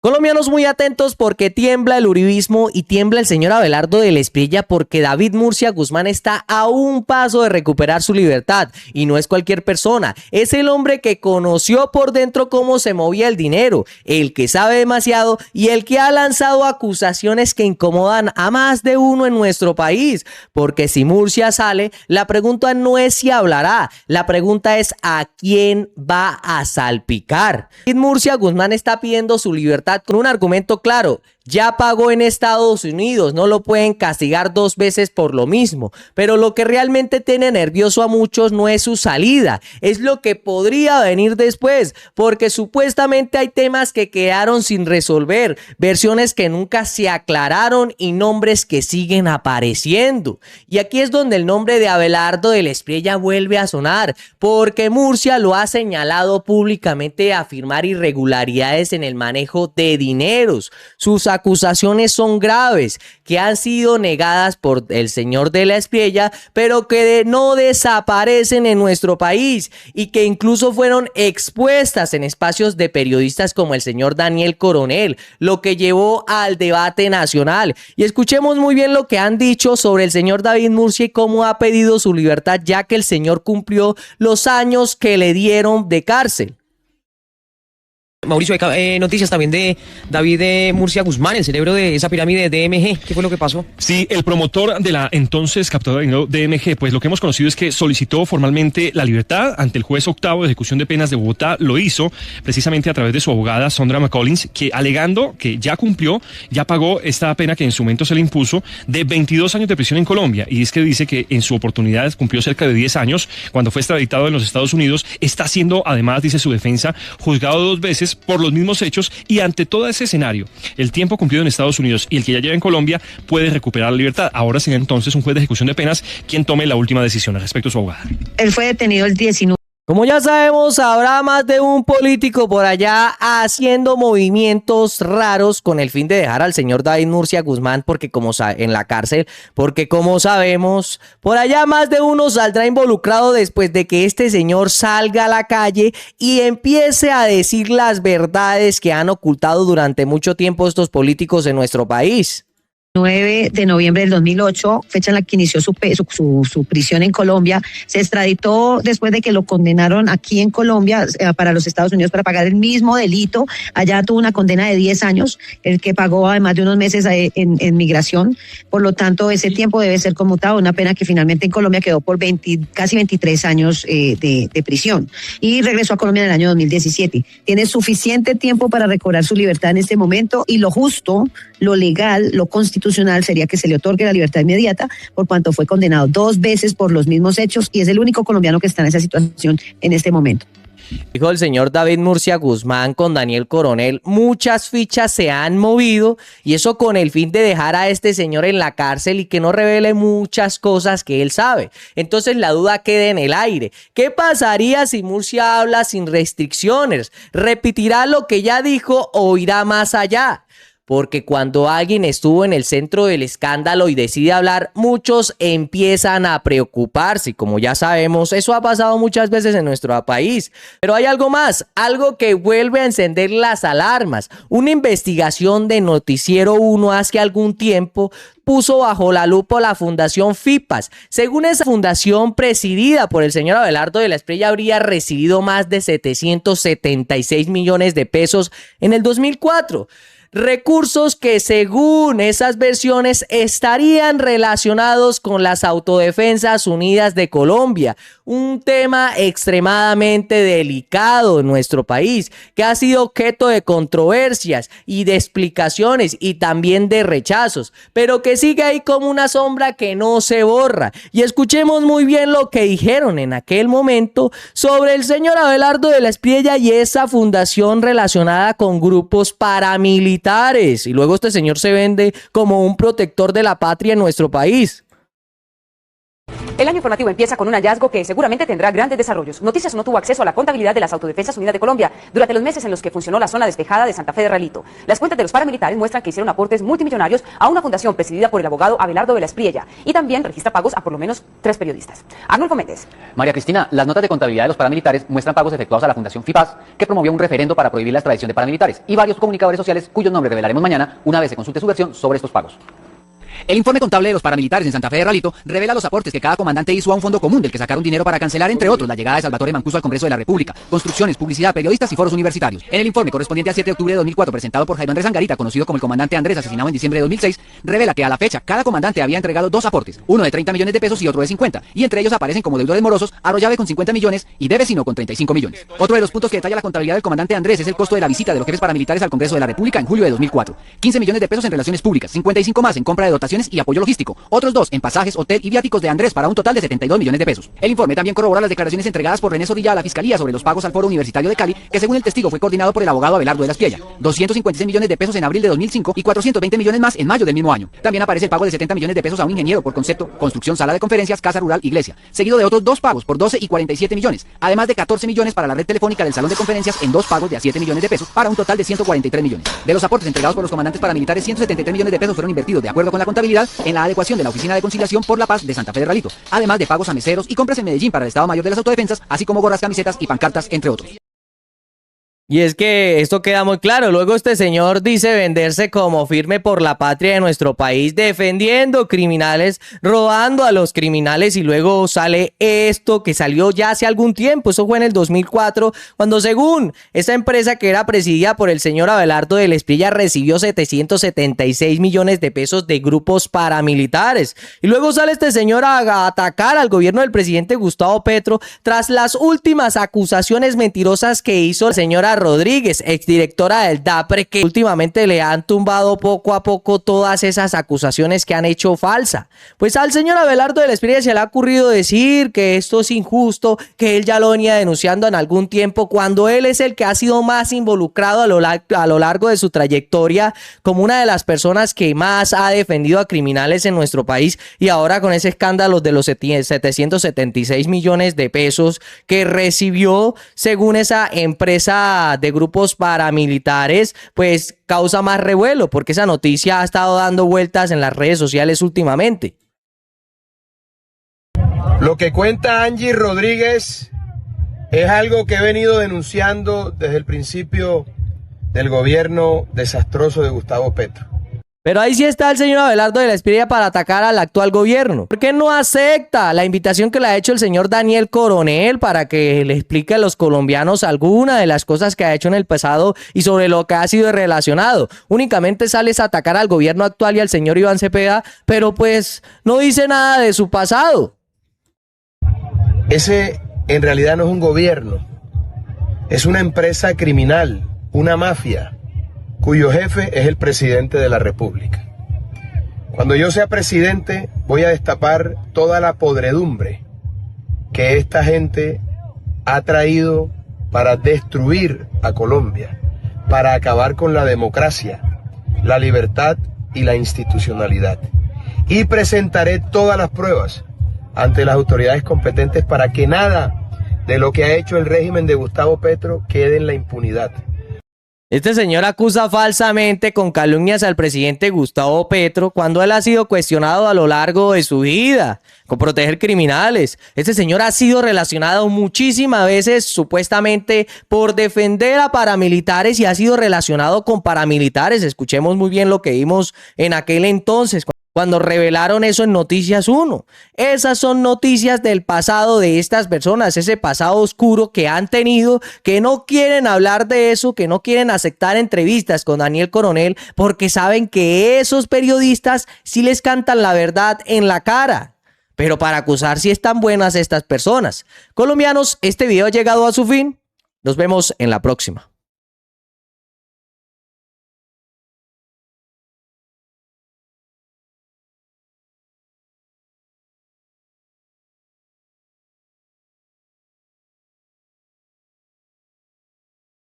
Colombianos muy atentos porque tiembla el uribismo y tiembla el señor Abelardo de la Espriella porque David Murcia Guzmán está a un paso de recuperar su libertad y no es cualquier persona, es el hombre que conoció por dentro cómo se movía el dinero, el que sabe demasiado y el que ha lanzado acusaciones que incomodan a más de uno en nuestro país, porque si Murcia sale, la pregunta no es si hablará, la pregunta es a quién va a salpicar. David Murcia Guzmán está pidiendo su libertad con un argumento claro: ya pagó en Estados Unidos, no lo pueden castigar dos veces por lo mismo. Pero lo que realmente tiene nervioso a muchos no es su salida, es lo que podría venir después, porque supuestamente hay temas que quedaron sin resolver, versiones que nunca se aclararon y nombres que siguen apareciendo. Y aquí es donde el nombre de Abelardo de la Espriella vuelve a sonar, porque Murcia lo ha señalado públicamente de afirmar irregularidades en el manejo de dineros. Sus acusaciones son graves, que han sido negadas por el señor de la Espriella, pero que no desaparecen en nuestro país y que incluso fueron expuestas en espacios de periodistas como el señor Daniel Coronel, lo que llevó al debate nacional. Y escuchemos muy bien lo que han dicho sobre el señor David Murcia y cómo ha pedido su libertad, ya que el señor cumplió los años que le dieron de cárcel. Mauricio, hay noticias también de David Murcia Guzmán, el cerebro de esa pirámide de DMG. ¿Qué fue lo que pasó? Sí, el promotor de la entonces captadora de dinero DMG, pues lo que hemos conocido es que solicitó formalmente la libertad ante el juez octavo de ejecución de penas de Bogotá. Lo hizo precisamente a través de su abogada Sondra McCollins, que alegando que ya cumplió, ya pagó esta pena que en su momento se le impuso de 22 años de prisión en Colombia. Y es que dice que en su oportunidad cumplió cerca de 10 años cuando fue extraditado en los Estados Unidos. Está siendo, además, dice su defensa, juzgado 2 veces por los mismos hechos, y ante todo ese escenario, el tiempo cumplido en Estados Unidos y el que ya lleva en Colombia, puede recuperar la libertad. Ahora será entonces un juez de ejecución de penas quien tome la última decisión al respecto de su abogada. Él fue detenido el 19. Como ya sabemos, habrá más de un político por allá haciendo movimientos raros con el fin de dejar al señor David Murcia Guzmán en la cárcel, porque como sabemos, por allá más de uno saldrá involucrado después de que este señor salga a la calle y empiece a decir las verdades que han ocultado durante mucho tiempo estos políticos en nuestro país. 9 de noviembre del 2008, fecha en la que inició su prisión en Colombia. Se extraditó después de que lo condenaron aquí en Colombia para los Estados Unidos para pagar el mismo delito. Allá tuvo una condena de 10 años, el que pagó además de unos meses en migración. Por lo tanto, ese tiempo debe ser conmutado. Una pena que finalmente en Colombia quedó por casi 23 años de prisión. Y regresó a Colombia en el año 2017. Tiene suficiente tiempo para recobrar su libertad en este momento, y lo justo, lo legal, lo constitucional sería que se le otorgue la libertad inmediata, por cuanto fue condenado 2 veces por los mismos hechos y es el único colombiano que está en esa situación en este momento. Dijo el señor David Murcia Guzmán con Daniel Coronel, muchas fichas se han movido y eso con el fin de dejar a este señor en la cárcel y que no revele muchas cosas que él sabe. Entonces la duda queda en el aire. ¿Qué pasaría si Murcia habla sin restricciones? ¿Repetirá lo que ya dijo o irá más allá? Porque cuando alguien estuvo en el centro del escándalo y decide hablar, muchos empiezan a preocuparse. Y como ya sabemos, eso ha pasado muchas veces en nuestro país. Pero hay algo más, algo que vuelve a encender las alarmas. Una investigación de Noticiero 1 hace algún tiempo puso bajo la lupa la Fundación FIPAS. Según esa fundación, presidida por el señor Abelardo de la Espriella, habría recibido más de 776 millones de pesos en el 2004. Recursos que según esas versiones estarían relacionados con las Autodefensas Unidas de Colombia, un tema extremadamente delicado en nuestro país, que ha sido objeto de controversias y de explicaciones y también de rechazos, pero que sigue ahí como una sombra que no se borra. Y escuchemos muy bien lo que dijeron en aquel momento sobre el señor Abelardo de la Espriella y esa fundación relacionada con grupos paramilitares. Y luego este señor se vende como un protector de la patria en nuestro país. El año informativo empieza con un hallazgo que seguramente tendrá grandes desarrollos. Noticias no tuvo acceso a la contabilidad de las Autodefensas Unidas de Colombia durante los meses en los que funcionó la zona despejada de Santa Fe de Ralito. Las cuentas de los paramilitares muestran que hicieron aportes multimillonarios a una fundación presidida por el abogado Abelardo de la Espriella y también registra pagos a por lo menos 3 periodistas. Arnulfo Méndez. María Cristina, las notas de contabilidad de los paramilitares muestran pagos efectuados a la Fundación FIPAS, que promovió un referendo para prohibir la extradición de paramilitares, y varios comunicadores sociales cuyos nombres revelaremos mañana una vez se consulte su versión sobre estos pagos. El informe contable de los paramilitares en Santa Fe de Ralito revela los aportes que cada comandante hizo a un fondo común del que sacaron dinero para cancelar, entre otros, la llegada de Salvatore Mancuso al Congreso de la República, construcciones, publicidad, periodistas y foros universitarios. En el informe correspondiente al 7 de octubre de 2004, presentado por Jairo Andrés Angarita, conocido como el comandante Andrés, asesinado en diciembre de 2006, revela que a la fecha cada comandante había entregado 2 aportes, uno de 30 millones de pesos y otro de 50, y entre ellos aparecen como deudores morosos Arroyave con 50 millones y De Vecino con 35 millones. Otro de los puntos que detalla la contabilidad del comandante Andrés es el costo de la visita de los jefes paramilitares al Congreso de la República en julio de 2004. 15 millones de pesos en relaciones públicas, 55 más en compra de dotaciones y apoyo logístico, otros 2 en pasajes, hotel y viáticos de Andrés para un total de 72 millones de pesos. El informe también corrobora las declaraciones entregadas por René Zorrilla a la Fiscalía sobre los pagos al Foro Universitario de Cali, que según el testigo fue coordinado por el abogado Abelardo de la Espriella. 256 millones de pesos en abril de 2005 y 420 millones más en mayo del mismo año. También aparece el pago de 70 millones de pesos a un ingeniero por concepto, construcción, sala de conferencias, casa rural, iglesia, seguido de otros 2 pagos por 12 y 47 millones, además de 14 millones para la red telefónica del salón de conferencias en 2 pagos de a 7 millones de pesos para un total de 143 millones. De los aportes entregados por los comandantes paramilitares, 173 millones de pesos fueron invertidos de acuerdo con la contabilidad en la adecuación de la Oficina de Conciliación por la Paz de Santa Fe de Ralito, además de pagos a meseros y compras en Medellín para el Estado Mayor de las Autodefensas, así como gorras, camisetas y pancartas, entre otros. Y es que esto queda muy claro. Luego este señor dice venderse como firme por la patria de nuestro país, defendiendo criminales, robando a los criminales, y luego sale esto que salió ya hace algún tiempo. Eso fue en el 2004, cuando según esta empresa que era presidida por el señor Abelardo de la Espriella recibió 776 millones de pesos de grupos paramilitares. Y luego sale este señor a atacar al gobierno del presidente Gustavo Petro tras las últimas acusaciones mentirosas que hizo la señora Rodríguez, exdirectora del DAPRE, que últimamente le han tumbado poco a poco todas esas acusaciones que han hecho falsa. Pues al señor Abelardo de la Espriella se le ha ocurrido decir que esto es injusto, que él ya lo venía denunciando en algún tiempo, cuando él es el que ha sido más involucrado a lo largo de su trayectoria como una de las personas que más ha defendido a criminales en nuestro país, y ahora con ese escándalo de los 776 millones de pesos que recibió según esa empresa de grupos paramilitares, pues causa más revuelo, porque esa noticia ha estado dando vueltas en las redes sociales últimamente. Lo que cuenta Angie Rodríguez es algo que he venido denunciando desde el principio del gobierno desastroso de Gustavo Petro. Pero ahí sí está el señor Abelardo de la Espriella para atacar al actual gobierno. ¿Por qué no acepta la invitación que le ha hecho el señor Daniel Coronel para que le explique a los colombianos alguna de las cosas que ha hecho en el pasado y sobre lo que ha sido relacionado? Únicamente sales a atacar al gobierno actual y al señor Iván Cepeda, pero pues no dice nada de su pasado. Ese en realidad no es un gobierno, es una empresa criminal, una mafia, cuyo jefe es el presidente de la República. Cuando yo sea presidente, voy a destapar toda la podredumbre que esta gente ha traído para destruir a Colombia, para acabar con la democracia, la libertad y la institucionalidad. Y presentaré todas las pruebas ante las autoridades competentes para que nada de lo que ha hecho el régimen de Gustavo Petro quede en la impunidad. Este señor acusa falsamente con calumnias al presidente Gustavo Petro cuando él ha sido cuestionado a lo largo de su vida con proteger criminales. Este señor ha sido relacionado muchísimas veces supuestamente por defender a paramilitares y ha sido relacionado con paramilitares. Escuchemos muy bien lo que vimos en aquel entonces cuando revelaron eso en Noticias 1. Esas son noticias del pasado de estas personas, ese pasado oscuro que han tenido, que no quieren hablar de eso, que no quieren aceptar entrevistas con Daniel Coronel, porque saben que esos periodistas sí les cantan la verdad en la cara. Pero para acusar sí están buenas estas personas. Colombianos, este video ha llegado a su fin. Nos vemos en la próxima.